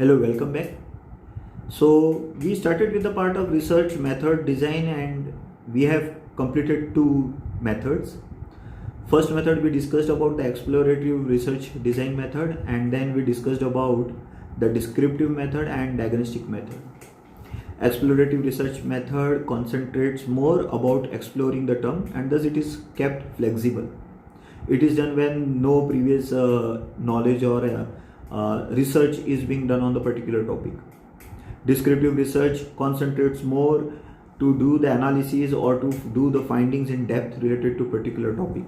Hello, welcome back. So we started with the part of research method design and we have completed two methods. First method we discussed about the explorative research design method, and then we discussed about the descriptive method and diagnostic method. Explorative research method concentrates more about exploring the term and thus it is kept flexible. It is done when no previous knowledge or research is being done on the particular topic. Descriptive research concentrates more to do the analysis or to do the findings in depth related to particular topic.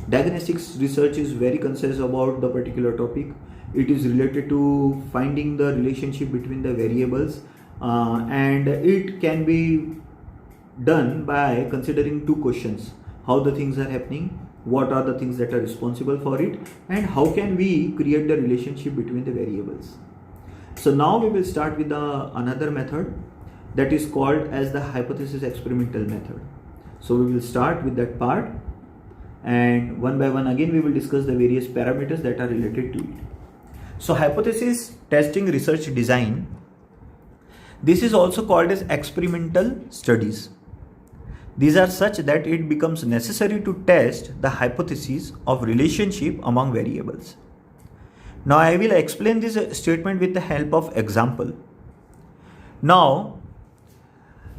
Diagnostic research is very concise about the particular topic. It is related to finding the relationship between the variables and it can be done by considering two questions: how the things are happening, what are the things that are responsible for it, and how can we create the relationship between the variables. So now we will start with another method that is called as the hypothesis experimental method. So we will start with that part, and one by one again we will discuss the various parameters that are related to it. So hypothesis testing research design, this is also called as experimental studies. These are such that it becomes necessary to test the hypothesis of relationship among variables. Now I will explain this statement with the help of example. Now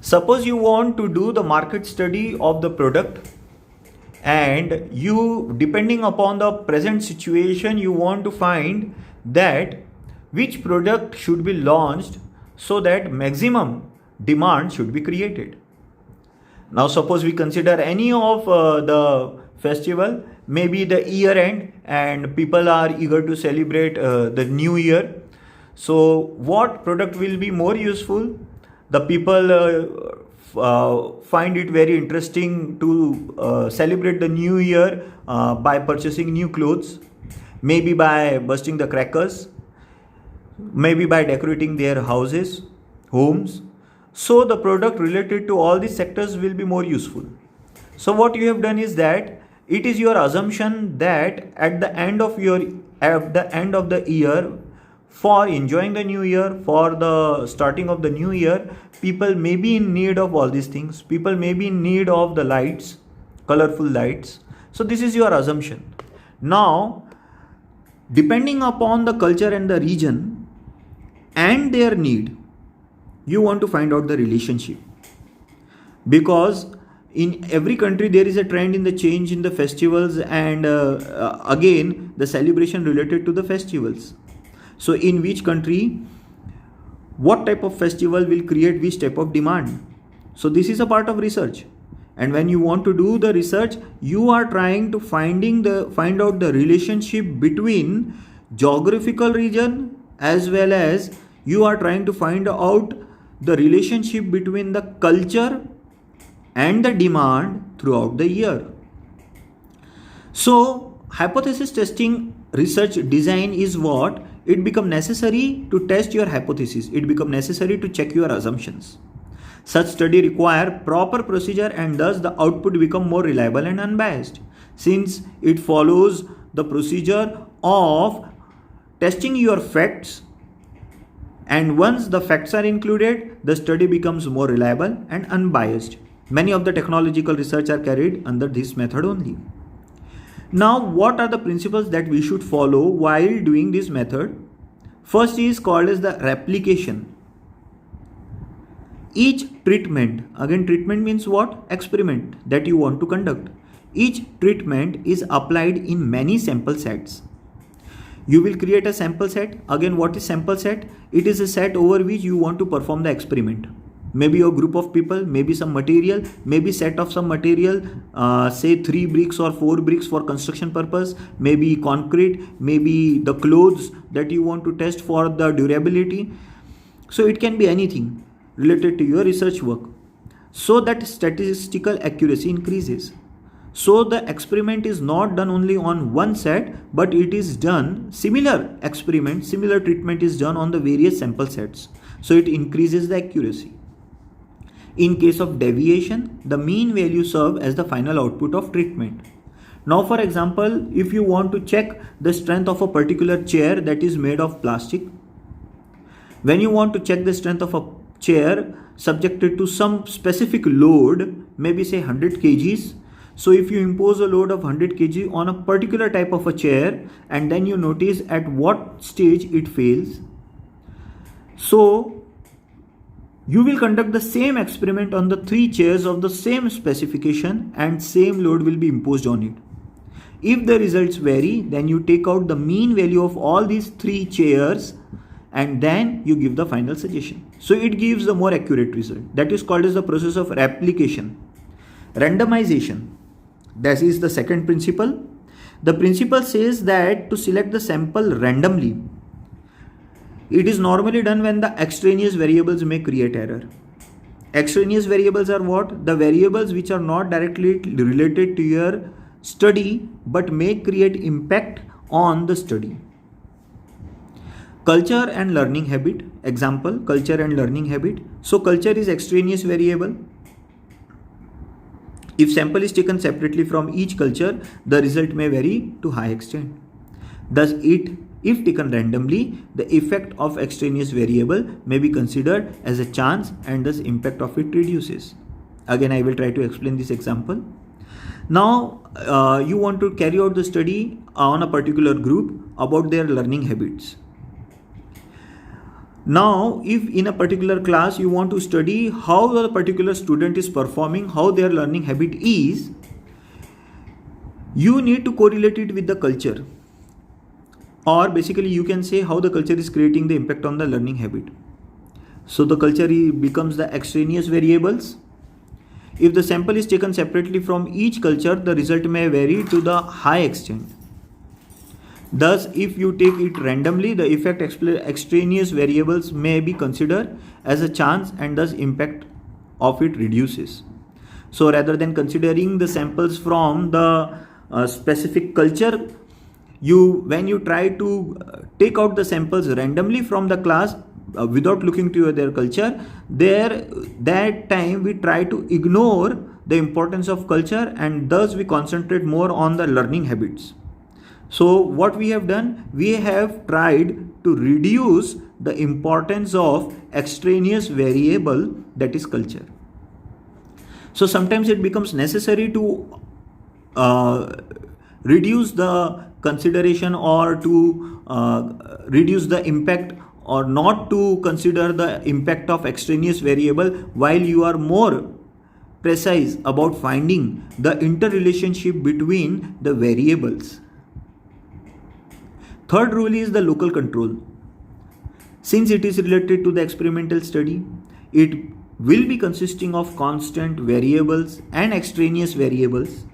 suppose you want to do the market study of the product, and you, depending upon the present situation, you want to find that which product should be launched so that maximum demand should be created. Now suppose we consider any of the festival, maybe the year end, and people are eager to celebrate the new year. So what product will be more useful? The people find it very interesting to celebrate the new year by purchasing new clothes, maybe by bursting the crackers, maybe by decorating their houses, homes. So the product related to all these sectors will be more useful. So what you have done is that it is your assumption that at the end of the year, for enjoying the new year, for the starting of the new year, people may be in need of all these things. People may be in need of the lights, colorful lights. So this is your assumption. Now, depending upon the culture and the region and their need, you want to find out the relationship, because in every country there is a trend in the change in the festivals and again the celebration related to the festivals. So in which country what type of festival will create which type of demand. So this is a part of research, and when you want to do the research, you are trying to find out the relationship between geographical region, as well as you are trying to find out the relationship between the culture and the demand throughout the year. So hypothesis testing research design is what? It becomes necessary to test your hypothesis. It becomes necessary to check your assumptions. Such study require proper procedure, and thus the output become more reliable and unbiased, since it follows the procedure of testing your facts. And once the facts are included, the study becomes more reliable and unbiased. Many of the technological research are carried under this method only. Now, what are the principles that we should follow while doing this method? First is called as the replication. Each treatment, again treatment means what? Experiment that you want to conduct. Each treatment is applied in many sample sets. You will create a sample set. Again, what is sample set? It is a set over which you want to perform the experiment. Maybe a group of people, maybe some material, maybe set of some material, say 3 bricks or 4 bricks for construction purpose, maybe concrete, maybe the clothes that you want to test for the durability. So it can be anything related to your research work, so that statistical accuracy increases. So the experiment is not done only on one set, but it is done, similar treatment is done on the various sample sets. So it increases the accuracy. In case of deviation, the mean value serves as the final output of treatment. Now for example, if you want to check the strength of a particular chair that is made of plastic, When you want to check the strength of a chair subjected to some specific load, maybe say 100 kgs. So if you impose a load of 100 kg on a particular type of a chair and then you notice at what stage it fails, so you will conduct the same experiment on the 3 chairs of the same specification and same load will be imposed on it. If the results vary, then you take out the mean value of all these 3 chairs and then you give the final suggestion. So it gives the more accurate result. That is called as the process of replication. Randomization. That is the second principle. The principle says that to select the sample randomly, it is normally done when the extraneous variables may create error. Extraneous variables are what? The variables which are not directly related to your study but may create impact on the study. Culture and learning habit. Example, culture and learning habit. So culture is extraneous variable. If sample is taken separately from each culture, the result may vary to high extent. Thus, if taken randomly, the effect of extraneous variable may be considered as a chance and thus impact of it reduces. Again, I will try to explain this example. Now, you want to carry out the study on a particular group about their learning habits. Now, if in a particular class you want to study how the particular student is performing, how their learning habit is, you need to correlate it with the culture. Or basically you can say how the culture is creating the impact on the learning habit. So the culture becomes the extraneous variables. If the sample is taken separately from each culture, the result may vary to the high extent. Thus, if you take it randomly, the effect extraneous variables may be considered as a chance and thus impact of it reduces. So rather than considering the samples from the specific culture, when you try to take out the samples randomly from the class without looking to their culture, that time we try to ignore the importance of culture and thus we concentrate more on the learning habits. So what we have done, we have tried to reduce the importance of extraneous variable, that is culture. So sometimes it becomes necessary to reduce the consideration or to reduce the impact or not to consider the impact of extraneous variable while you are more precise about finding the interrelationship between the variables. Third rule is the local control. Since it is related to the experimental study, it will be consisting of constant variables and extraneous variables,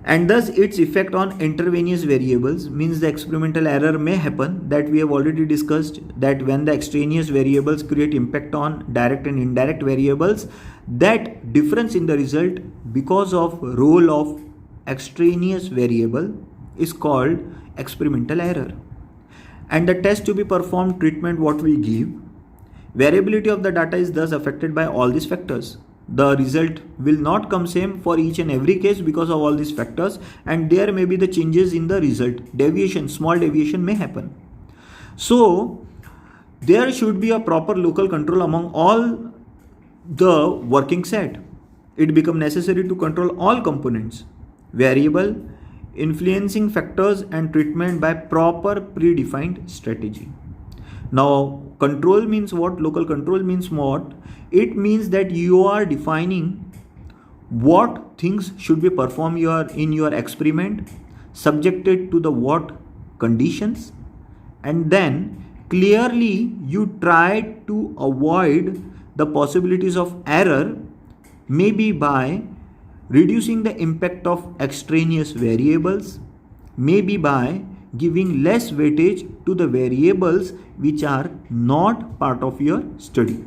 and thus its effect on intervening variables means the experimental error may happen, that we have already discussed, that when the extraneous variables create impact on direct and indirect variables, that difference in the result because of role of extraneous variable is called experimental error. And the test to be performed, treatment what we give, variability of the data is thus affected by all these factors. The result will not come same for each and every case because of all these factors, and there may be the changes in the result. Deviation, small deviation may happen. So there should be a proper local control among all the working set. It becomes necessary to control all components, variable, influencing factors and treatment by proper predefined strategy. Now, control means what? Local control means what? It means that you are defining what things should be performed in your experiment, subjected to the what conditions, and then clearly you try to avoid the possibilities of error, maybe by reducing the impact of extraneous variables, maybe by giving less weightage to the variables which are not part of your study.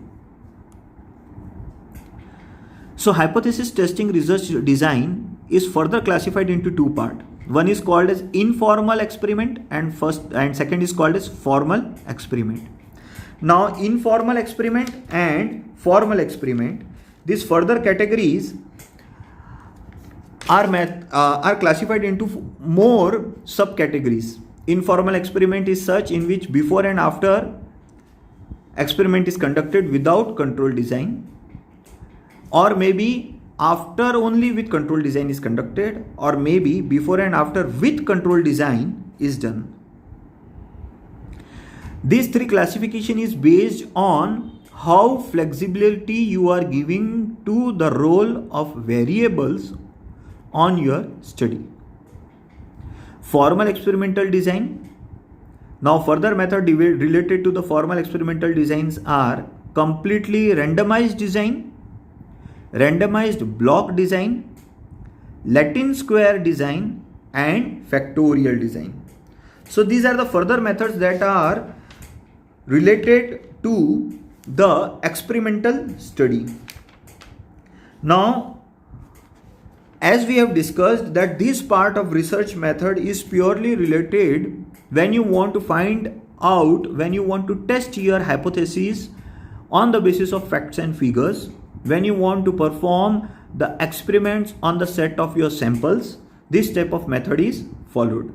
So hypothesis testing research design is further classified into two parts. One is called as informal experiment and second is called as formal experiment. Now informal experiment and formal experiment, these further categories are classified into more subcategories. Informal experiment is such in which before and after experiment is conducted without control design, or maybe after only with control design is conducted, or maybe before and after with control design is done. These three classification is based on how flexibility you are giving to the role of variables on your study. Formal experimental design. Now further method related to the formal experimental designs are completely randomized design, randomized block design, Latin square design, and factorial design. So these are the further methods that are related to the experimental study. Now, as we have discussed that this part of research method is purely related when you want to find out, when you want to test your hypothesis on the basis of facts and figures, when you want to perform the experiments on the set of your samples, this type of method is followed.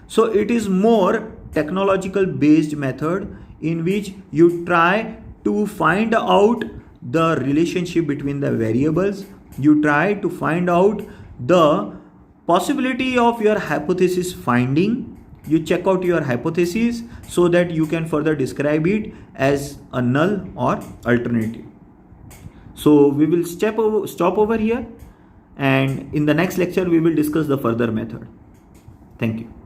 So it is more technological based method in which you try to find out the relationship between the variables, you try to find out the possibility of your hypothesis finding, you check out your hypothesis so that you can further describe it as a null or alternative. So we will stop over here, and in the next lecture we will discuss the further method. Thank you.